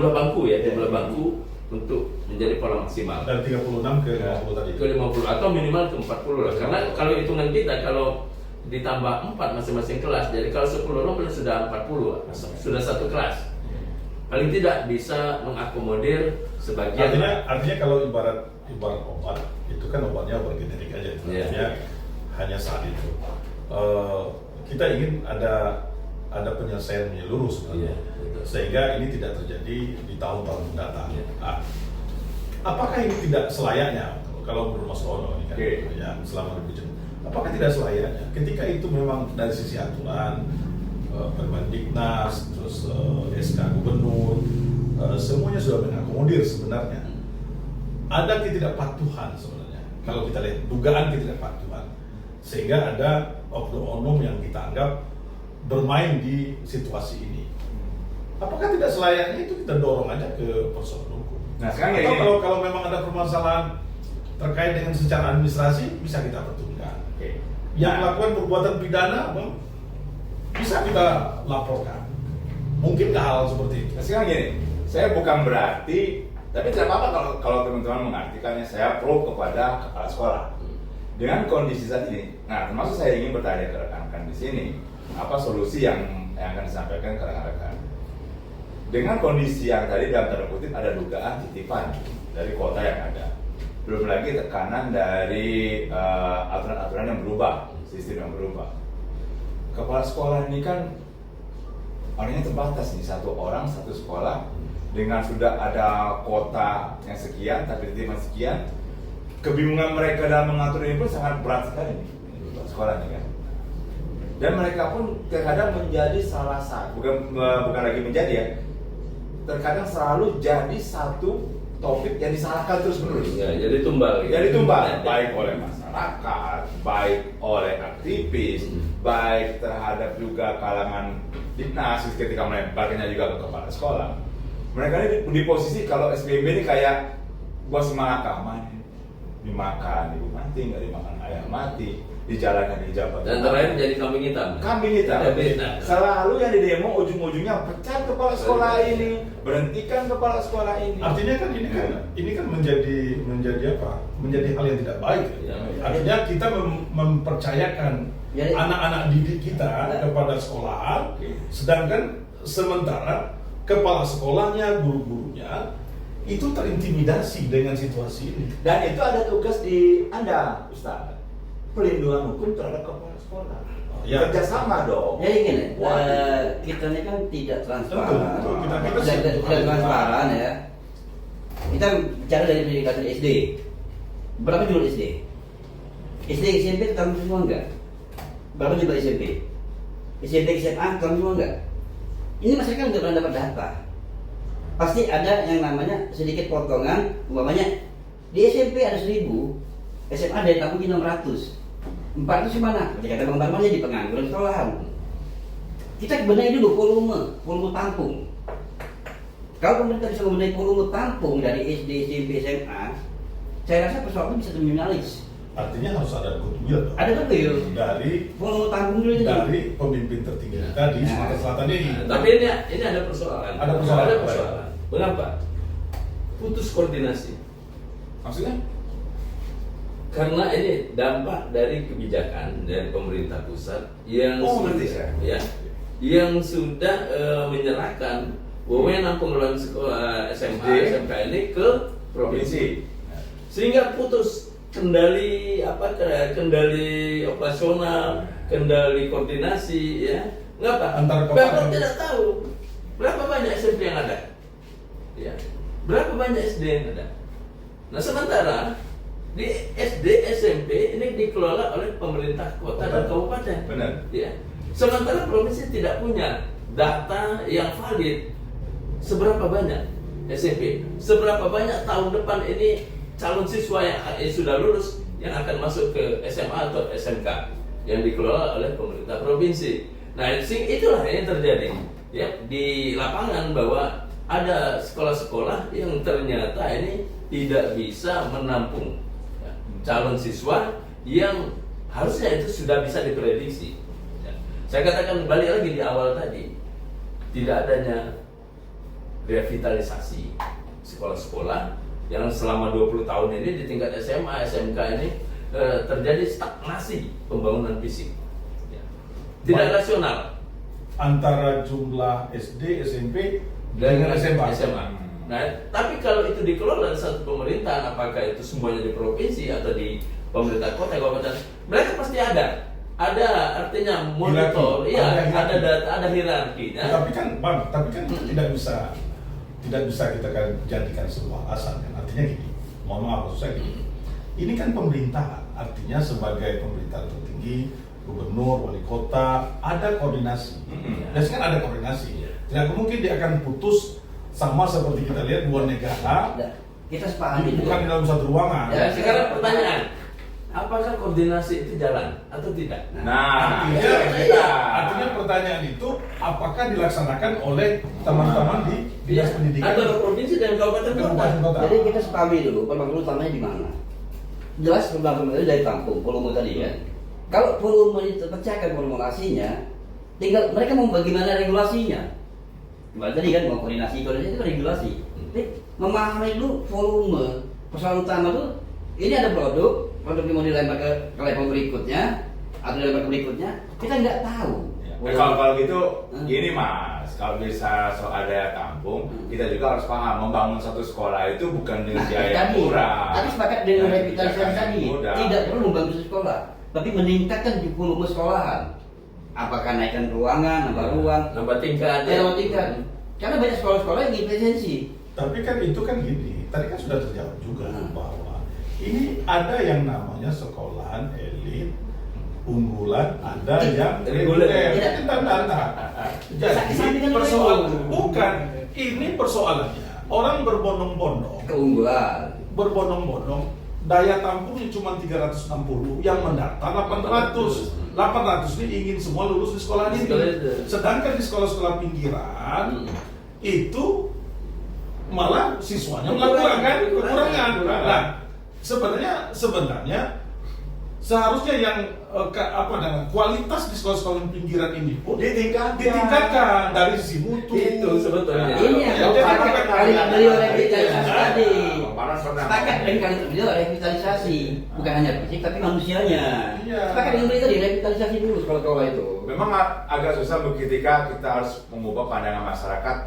bangku, ya, jumlah bangku untuk menjadi pola maksimal
dari 36 ke 50 tadi.
ke 50 atau minimal ke 40 lah. Karena kalau hitungan kita kalau ditambah 4 masing-masing kelas, jadi kalau 10 rombel sudah 40, sudah satu kelas. Paling tidak bisa mengakomodir sebagian.
Artinya kalau ibarat obat itu kan obatnya obat generik aja, artinya hanya saat itu. Kita ingin ada penyelesaian menyeluruh sebenarnya, sehingga ini tidak terjadi di tahun-tahun mendatang. Apakah ini tidak selayaknya kalau menurut Mas Rono ini kan, ya, selama berbicara, apakah tidak selayaknya ketika itu memang dari sisi aturan, Permendiknas, terus SK Gubernur, semuanya sudah mengakomodir sebenarnya. Ada ketidakpatuhan sebenarnya. Kalau kita lihat dugaan ketidakpatuhan, sehingga ada oknum-oknum yang kita anggap bermain di situasi ini. Apakah tidak selayaknya itu kita dorong aja ke persoalan hukum?
Nah, sekarang
atau kalau memang ada permasalahan terkait dengan secara administrasi, bisa kita pertemukan. Yang melakukan perbuatan pidana, bisa kita laporkan. Mungkin hal seperti itu.
Nah, sekarang gini, saya bukan berarti, tapi tidak apa-apa kalau teman-teman mengartikannya saya pro kepada kepala sekolah. Dengan kondisi saat ini, nah termasuk saya ingin bertanya ke rekan-rekan di sini, apa solusi yang akan disampaikan ke rekan-rekan? Dengan kondisi yang tadi dalam tanda kutip ada dugaan titipan dari kuota yang ada, belum lagi tekanan dari aturan-aturan yang berubah, sistem yang berubah. Kepala sekolah ini kan orangnya terbatas nih, satu orang satu sekolah dengan sudah ada kuota yang sekian tapi titipan sekian. Kebingungan mereka dalam mengatur ini pun sangat berat sekali nih, sekolah ini kan. Dan mereka pun terkadang menjadi salah satu, bukan lagi menjadi, ya, terkadang selalu jadi satu topik yang disalahkan terus menerus.
Ya, jadi tumbal.
Jadi tumbal, baik oleh masyarakat, baik oleh aktivis, baik terhadap juga kalangan dinas ketika melemparkannya juga ke kepala sekolah. Mereka ini di posisi kalau SBB ini kayak bos Malaka, dimakan ibu mati, nggak dimakan ayah mati, dijalankan di jabatan. Dan
terakhir jadi kambing hitam.
Kambing hitam. Selalu yang di demo ujung-ujungnya pecat kepala sekolah ini, berhentikan kepala sekolah ini.
Artinya kan ini kan menjadi apa? Menjadi hal yang tidak baik. Artinya kita mempercayakan anak-anak didik kita kepada sekolahan, sedangkan sementara kepala sekolahnya, guru-gurunya itu terintimidasi dengan situasi ini.
Dan itu ada tugas di Anda, Ustaz. Pelindungan hukum terhadap kepala sekolah.
Ya.
Kerjasama dong.
Jadi gini, kita ini kan tidak transparan.
Betul. Kita
tidak transparan, ya. Kita bicara dari pendidikan SD. Berapa jumlah SD? SD SMP ketemu semua enggak? Berapa jumlah SMP? SMP SMA ketemu semua enggak? Ini masyarakat nggak pernah dapat data. pasti ada yang namanya sedikit potongan. Umpamanya di SMP ada 1000, SMA daya tampung 600. 400 mana? Ketika Bang Parman di pengangguran sekolahan. Kita benahi dulu volume tampung. Kalau pemerintah bisa membenahi volume tampung dari SD, SMP, SMA, saya rasa persoalan bisa terminimalis.
Artinya harus ada goodwill dong.
Ada goodwill
Dari
volume tampung dulu
dari pemimpin tertinggi kita di Sumatera Selatan ini.
Tapi ini ada persoalan.
Ada persoalan.
Mengapa? Putus koordinasi.
Maksudnya?
Karena ini dampak dari kebijakan dari pemerintah pusat yang
ngerti saya.
ya, yang sudah menyerahkan wewenang pengelolaan sekolah SMA, SMK ini ke provinsi, sehingga putus kendali kendali operasional, kendali koordinasi, ya. Ngapa?
Antar
Pemprov tidak tahu berapa banyak SMP yang ada, ya, berapa banyak SD yang ada. Nah, sementara di SD, SMP ini dikelola oleh pemerintah kota dan kabupaten.
Benar.
Ya. Sementara provinsi tidak punya data yang valid seberapa banyak SMP, seberapa banyak tahun depan ini calon siswa yang sudah lulus yang akan masuk ke SMA atau SMK yang dikelola oleh pemerintah provinsi. Nah, itulah yang terjadi ya di lapangan, bahwa ada sekolah-sekolah yang ternyata ini tidak bisa menampung calon siswa yang harusnya itu sudah bisa diprediksi. Ya. Saya katakan balik lagi di awal tadi, tidak adanya revitalisasi sekolah-sekolah yang selama 20 tahun ini di tingkat SMA, SMK ini terjadi stagnasi pembangunan fisik. Ya. Tidak rasional
Antara jumlah SD, SMP dengan SMA.
Nah, tapi kalau itu dikelola oleh satu pemerintahan, apakah itu semuanya di provinsi atau di pemerintah kota, kabupaten, mereka pasti ada artinya monitor, iya, ada data, ada hierarkinya.
Tapi kan Bang, itu tidak bisa kita kan jadikan sebuah alasan kan. Artinya gini, mohon maaf maksud saya gini. Ini kan pemerintahan, artinya sebagai pemerintah tertinggi, gubernur, wali kota, ada koordinasi. Biasanya kan ada koordinasi. Tidak mungkin dia akan putus sama seperti kita lihat dua negara.
Kita sepahami
Bukan di dalam satu ruangan.
Ya, sekarang pertanyaan, apakah koordinasi itu jalan atau tidak?
Nah,
Artinya pertanyaan itu apakah dilaksanakan oleh teman-teman di dinas pendidikan
atau provinsi dan kabupaten kota?
Jadi kita sepahami dulu permasalahan utamanya di mana. Jelas permasalahan itu dari tampung volume tadi ya. Kalau volume itu terpecahkan formulasinya, tinggal mereka mau bagaimana regulasinya. Kembali tadi kan mau koordinasi itu regulasi. Jadi memahami dulu volume. Persoalan utama tuh ini ada produk ini mau dilempar ke level berikutnya atau dilempar ke berikutnya, kita nggak tahu.
Kalau gitu gini Mas, kalau bisa soal daya tampung, kita juga harus paham membangun satu sekolah itu bukan dengan biaya murah.
Tadi sepakat dengan revitalisasi tadi, tidak perlu membangun satu sekolah, tapi meningkatkan di volume sekolahan. Apakah naikkan ruangan, nambah ruang,
nambah tingkat,
karena banyak sekolah-sekolah yang efisiensi.
Tapi kan itu kan gini, tadi kan sudah terjawab juga bahwa ini ada yang namanya sekolahan elit unggulan, ada yang reguler. Ini tanda-tanda. Jadi persoalan bukan ini persoalannya. Orang berbondong-bondong
Keunggulan.
berbondong-bondong, daya tampungnya cuma 360, yang mendaftar 800. 800 ini ingin semua lulus di sekolah ini. Sedangkan di sekolah-sekolah pinggiran itu malah siswanya melakukan kekurangan. Nah, sebenarnya seharusnya yang kualitas di sekolah-sekolah pinggiran ini pun ditingkatkan dari sisi mutu.
Itu sebetulnya.
Ini yang kali beliau revitalisasi tadi. Sepakat dengan kali beliau revitalisasi, bukan hanya fisik tapi manusianya. Sepakat dengan beliau tadi revitalisasi dulu sekolah-sekolah itu.
Memang agak susah ketika kita harus mengubah pandangan masyarakat.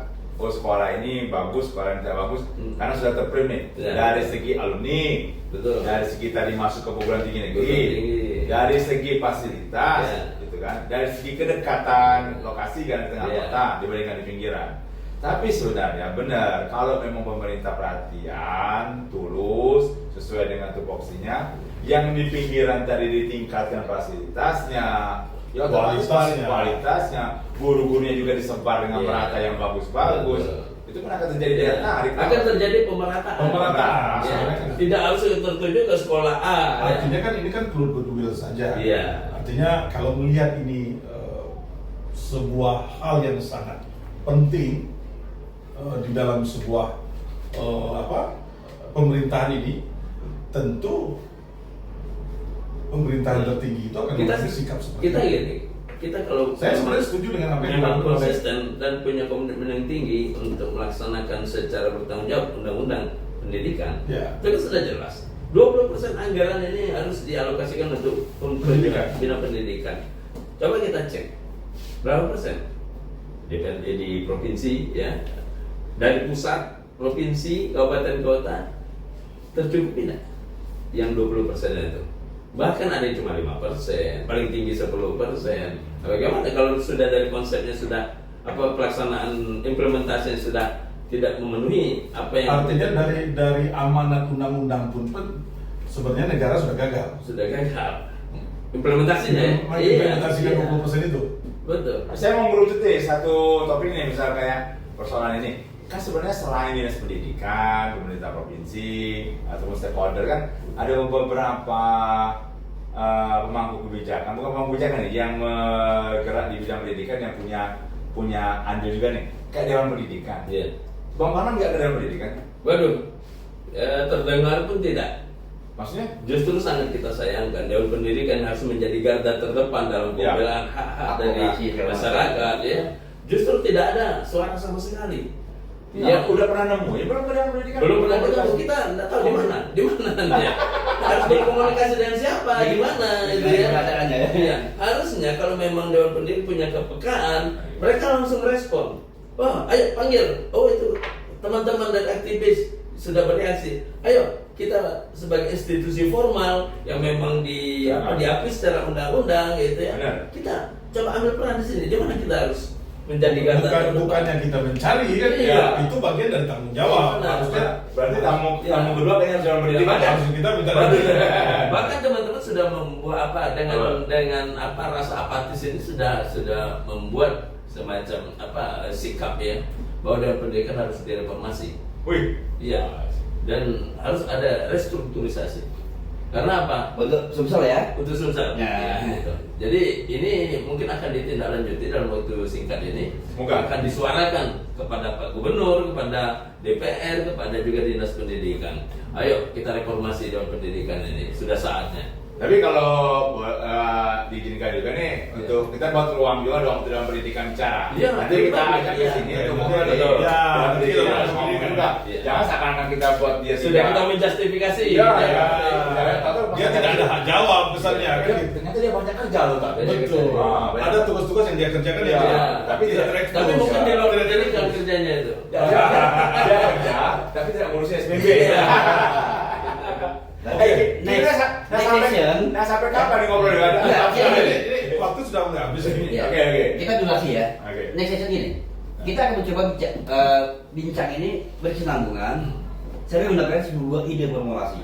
Oh, sekolah ini bagus, sekolah ini tidak bagus, karena sudah terprint nih dari segi alumni, dari segi tadi masuk ke perguruan tinggi negeri, dari segi fasilitas, gitu kan, dari segi kedekatan lokasi kan di tengah kota dibandingkan di pinggiran. Tapi sebenarnya benar, kalau memang pemerintah perhatian, tulus, sesuai dengan tupoksinya, yang di pinggiran tadi ditingkatkan fasilitasnya, kualitasnya, guru-gurunya juga disebar dengan merata yang bagus-bagus, itu kan akan terjadi daya tarik.
Akan terjadi pemerataan.
Pemerataan.
Ya.
Sebenarnya.
Tidak harus tertuju ke sekolah A.
Artinya kan ini kan goodwill saja.
Iya.
Artinya kalau melihat ini sebuah hal yang sangat penting di dalam sebuah pemerintahan ini, tentu pemerintahan tertinggi itu akan mengambil sikap seperti
kita
itu.
gini, kita kalau
Saya sebenarnya setuju dengan apa yang
memang
dilakukan oleh
konsisten dan punya komitmen yang tinggi untuk melaksanakan secara bertanggung jawab undang-undang pendidikan,
Ya.
itu kan sudah jelas. 20% anggaran ini harus dialokasikan untuk
Pendidikan.
bina pendidikan. Coba kita cek berapa persen DPRD di provinsi, ya, dari pusat, provinsi, kabupaten kota tercukupi tidak yang 20% itu? Bahkan ada yang cuma 5%, paling tinggi 10%. Bagaimana kalau sudah dari konsepnya sudah pelaksanaan implementasinya sudah tidak memenuhi apa yang
artinya dari amanat undang-undang pun sebenarnya negara sudah gagal.
sudah gagal implementasinya.
Implementasikan
Iya.
20% itu.
Betul.
Saya mau merucut nih satu topik nih, misal kayak persoalan ini. Kan sebenarnya selain dinas pendidikan, pemerintah provinsi ataupun stakeholder kan ada beberapa pemangku kebijakan, bukan pemangku kebijakan nih, yang bergerak di bidang pendidikan yang punya andil juga nih, kayak Dewan Pendidikan.
Iya.
Bang Parman nggak ke Dewan Pendidikan?
Waduh, terdengar pun tidak.
Maksudnya?
Justru sangat kita sayangkan Dewan Pendidikan harus menjadi garda terdepan dalam
Ya.
pembelaan hak-hak dari
Advokasi segala
masyarakat, ya. Justru tidak ada suara sama sekali.
Ya, udah pernah nemu ya belum ke Dewan Pendidikan?
Belum pernah ketemu, kita nggak tahu di mana ya. Harus berkomunikasi dengan siapa, di mana, gitu ya.
Keadaannya, ya.
Iya. Harusnya kalau memang Dewan Pendidikan punya kepekaan, mereka langsung respon. Wah, ayo panggil. Oh itu teman-teman dan aktivis sudah bereaksi. Ayo kita sebagai institusi formal yang memang diakui secara undang-undang, gitu ya.
Benar.
Kita coba ambil peran di sini. Di mana kita harus menjadi garda terdepan.
Bukan yang kita mencari kan,
Iya.
ya, itu bagian dari tanggung jawab.
Benar.
Harusnya
Berarti tamu
Ya.
kedua kayaknya harus Dewan Pendidikan.
harus kita minta
Bahkan teman-teman sudah membuat dengan rasa apatis ini sudah membuat semacam sikap, ya, bahwa Dewan Pendidikan harus direformasi.
Wih,
Iya. Dan harus ada restrukturisasi. Karena apa?
Untuk Sumsel ya.
Untuk Sumsel.
Ya.
Gitu. Jadi ini mungkin akan ditindaklanjuti dalam waktu singkat ini.
Semoga.
Akan disuarakan kepada Pak Gubernur, kepada DPR, kepada juga Dinas Pendidikan. Ayo kita reformasi Dewan Pendidikan ini, sudah saatnya.
tapi kalau diizinkan juga nih untuk kita buat ruang juga dong dalam pendidikan bicara.
Iya,
Nanti kita
betul.
ajak ke
Iya,
sini
betul.
untuk ngobrol nih.
Betul. Ya,
Dalam
nanti kita
pendidikan,
bahas
ngomong
pendidikan.
juga.
Iya.
Jangan seakan-akan kita buat dia
Sudah kita menjustifikasi.
Iya,
gitu
iya.
Dia tidak ada hak jawab kesannya kan.
Ternyata dia banyak kerja loh, Kak.
Betul.
Ah, benar.
Ada tugas-tugas yang dia kerjakan
Iya.
ya,
Tapi
tidak
tidak-
terekspos.
Tapi mungkin di luar
Tidak
pendidikan
terekspos.
kerjanya itu.
Dia kerja, tapi tidak ngurusin SPB.
Oke, next session.
Sampai kapan nih ngobrol dengan Anda?
Iya, iya.
Ini waktu sudah mulai habis ini.
Iya.
Oke.
Kita durasi ya.
Oke.
Next session gini. Kita akan mencoba bincang ini berkesinambungan. Saya mendapatkan sebuah ide formulasi.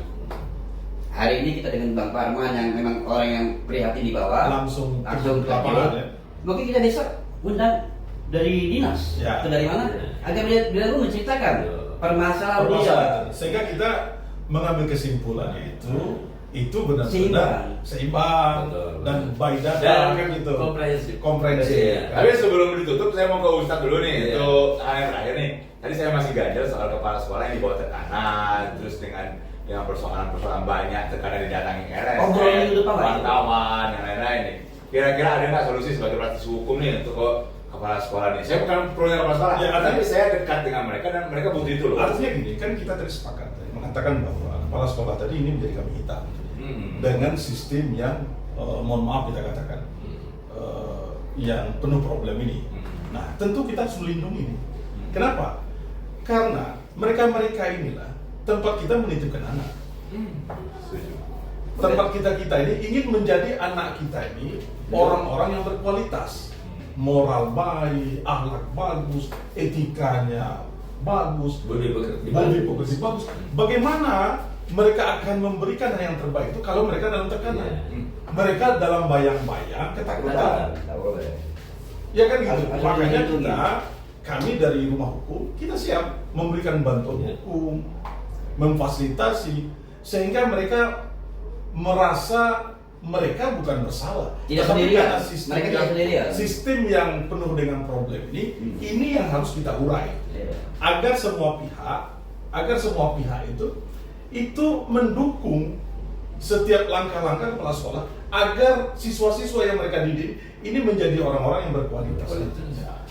Hari ini kita dengan Bang Parman yang memang orang yang prihatin di bawah.
Langsung
ke
lapangan
lapangan.
ya.
Mungkin kita besok undang dari dinas
Ya.
atau dari mana agar dia pun menceritakan permasalahan beliau.
Permasalahan. Sehingga kita mengambil kesimpulan itu benar-benar seimbang
Betul.
dan baik data
Dan
kan gitu.
komprehensif.
Komprehensif.
Iya.
Tapi sebelum ditutup, saya mau ke Ustadz dulu nih
Iya.
untuk hal yang terakhir nih. Tadi saya masih ganjel soal kepala sekolah yang dibawa tekanan, terus dengan persoalan-persoalan banyak tekanan didatangi RSN,
Obrolan minggu depan lah.
wartawan, yang lain-lain nih. Kira-kira ada nggak solusi sebagai praktisi hukum nih untuk kepala sekolah nih? Saya bukan pro kepala sekolah,
Ya,
tapi saya dekat dengan mereka dan mereka butuh itu loh.
Artinya gini, kan kita tadi sepakat mengatakan bahwa kepala sekolah tadi ini menjadi kambing hitam dengan sistem yang mohon maaf kita katakan yang penuh problem ini. Nah, tentu kita harus melindungi ini. Kenapa? Karena mereka inilah tempat kita menitipkan anak. Tempat kita ini ingin menjadi anak kita ini orang-orang yang berkualitas, moral baik, akhlak bagus, etikanya bagus,
Budi pekerti
bagus. Bagaimana mereka akan memberikan yang terbaik itu kalau mereka dalam tekanan?
Iya.
Mereka dalam bayang-bayang ketakutan.
Tidak boleh.
Ya kan gitu.
Harus
Makanya
dilindungi.
kita kami dari rumah hukum kita siap memberikan bantuan hukum, memfasilitasi sehingga mereka merasa mereka bukan bersalah.
Tidak
Tetapi
sendirian.
karena sistem
Mereka tidak
yang,
sendirian.
sistem yang penuh dengan problem ini yang harus kita urai
Iya.
agar semua pihak itu mendukung setiap langkah-langkah kepala sekolah agar siswa-siswa yang mereka didik ini menjadi orang-orang yang berkualitas.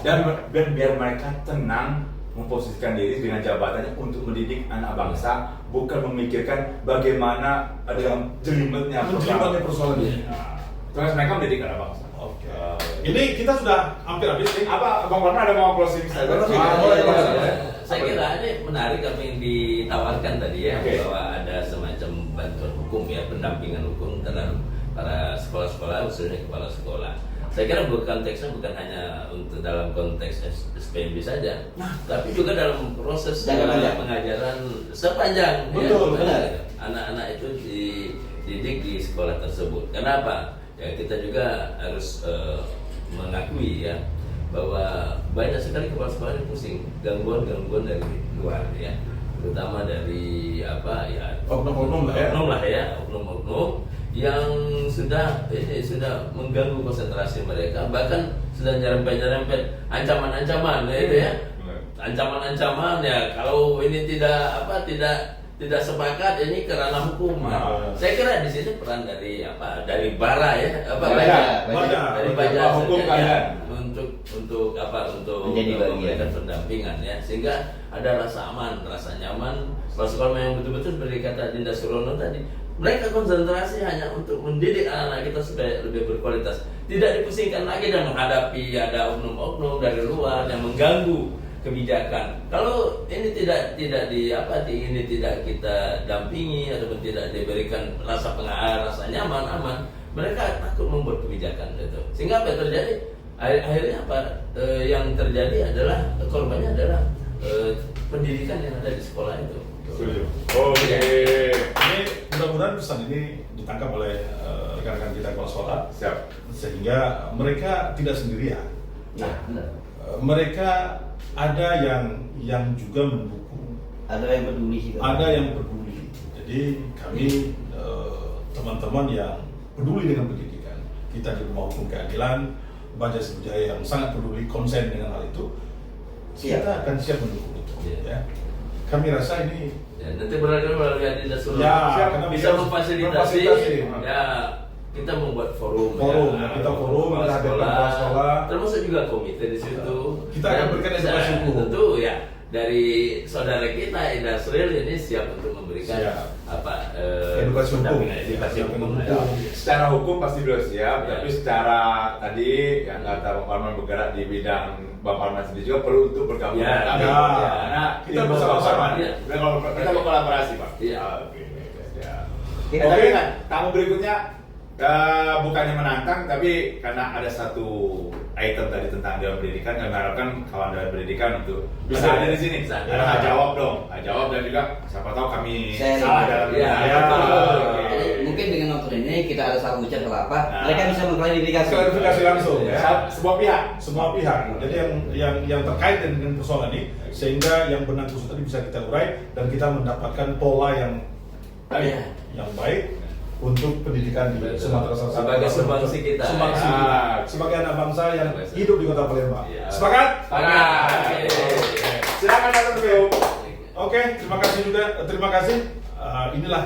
Dan biar mereka tenang memposisikan diri dengan jabatannya untuk mendidik anak bangsa, bukan memikirkan bagaimana ada yang jelimetnya
persoalan ini.
Terus mereka mendidik anak bangsa.
Oke. Ini kita sudah hampir habis nih.
Apa Bang Parman ada mau closing statement?
Saya kira ini menarik apa yang ditawarkan tadi ya,
Oke.
bahwa ada semacam bantuan hukum ya, pendampingan hukum terhadap para sekolah-sekolah, khususnya kepala sekolah. Saya kira konteksnya bukan hanya untuk dalam konteks SPMB saja, tapi juga dalam proses
Jangka panjang.
pengajaran sepanjang.
Betul,
ya,
benar.
Anak-anak itu dididik di sekolah tersebut. Kenapa? Ya kita juga harus mengakui ya bahwa banyak sekali kepala sekolah yang pusing, gangguan-gangguan dari luar ya, terutama dari apa ya
Oknum-oknum lah ya.
oknum-oknum yang sudah mengganggu konsentrasi mereka, bahkan sudah nyerempet ancaman-ancaman ya, itu ya, ancaman-ancaman ya kalau ini tidak sepakat ini ke ranah hukum. Nah, saya kira di sini peran dari bara ya, dari baja
hukum
saja,
kalian.
untuk
Menjadi bagian.
memberikan pendampingan ya, sehingga ada rasa aman, rasa nyaman. Kalau sekolah yang betul-betul seperti kata Dinda Surono tadi, mereka konsentrasi hanya untuk mendidik anak-anak kita supaya lebih berkualitas, tidak dipusingkan lagi dan menghadapi ada oknum-oknum dari luar yang mengganggu kebijakan. Kalau ini tidak kita dampingi ataupun tidak diberikan rasa rasa nyaman, aman, mereka takut membuat kebijakan itu. Sehingga apa yang terjadi? Akhirnya yang terjadi adalah korbannya adalah pendidikan yang ada di sekolah itu.
Setuju. Oke.
Ini mudah-mudahan pesan ini ditangkap oleh rekan-rekan kita kepala sekolah,
Siap.
sehingga mereka tidak sendirian.
Nah, benar.
Mereka ada yang juga mendukung,
Ada yang peduli sih.
ada yang peduli. Jadi kami teman-teman yang peduli dengan pendidikan, kita di Rumah Hukum Keadilan Baja Sriwijaya yang sangat peduli, konsen dengan hal itu,
Siap.
kita akan siap mendukung itu.
Iya.
Ya. Kami rasa ini
Ya, nanti melalui Dinda Surono
Ya, karena
bisa
bisa
memfasilitasi.
memfasilitasi.
Ya, kita membuat forum.
Kita forum,
kepala
kita hadirkan kepala sekolah.
termasuk juga komite di situ.
Kita akan berikan edukasi hukum.
Tentu ya, dari saudara kita Indasril ini siap untuk memberikan
Siap.
edukasi
hukum.
edukasi
Siap
hukum.
hukum.
Secara hukum pasti beliau siap,
Ya.
tapi secara tadi yang kata Bang Parman bergerak di bidang Bang Parman sendiri juga perlu untuk bergabung
Ya,
dengan kami.
ya.
Karena
Kita
tim
bersama-sama.
Bang Parman,
Ya.
kita berkolaborasi, Pak.
Iya.
Oke, ya.
Kita
Oke kan, tamu berikutnya bukannya menantang, tapi karena ada satu item tadi tentang Dewan Pendidikan, kami harapkan kawan Dewan Pendidikan untuk bisa ada di sini.
Bisa.
Karena jawab dong, jawab dan juga siapa tahu kami
Sharing.
salah dalam
Ya,
ya.
betul.
Jadi, mungkin dengan nonton ini kita ada salah ucap atau apa,
Nah.
mereka bisa mengklarifikasi.
klarifikasi langsung ya.
Sebuah pihak.
Semua pihak. Jadi yang terkait dengan persoalan ini, sehingga yang benang kusut tadi bisa kita urai dan kita mendapatkan pola yang
Ya.
baik untuk pendidikan di
Betul.
Sumatera Selatan.
Sebagai sumbangsi kita.
Sumbangsi
Ya.
kita. Sebagai anak bangsa yang hidup di Kota Palembang.
Ya.
Sepakat?
Sepakat.
Oke.
Silakan datang ke
Oke, terima kasih juga. Terima kasih. Inilah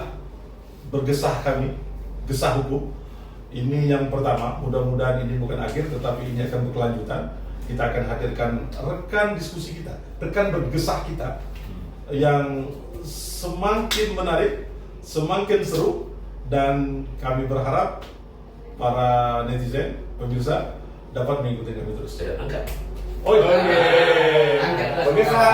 bergesah kami, gesah hukum. Ini yang pertama. Mudah-mudahan ini bukan akhir, tetapi ini akan berkelanjutan. Kita akan hadirkan rekan diskusi kita, rekan bergesah kita, yang semakin menarik, semakin seru, dan kami berharap para netizen, pemirsa dapat mengikuti kami terus.
Angkat.
Oh iya.
Angkat.
Pemirsa.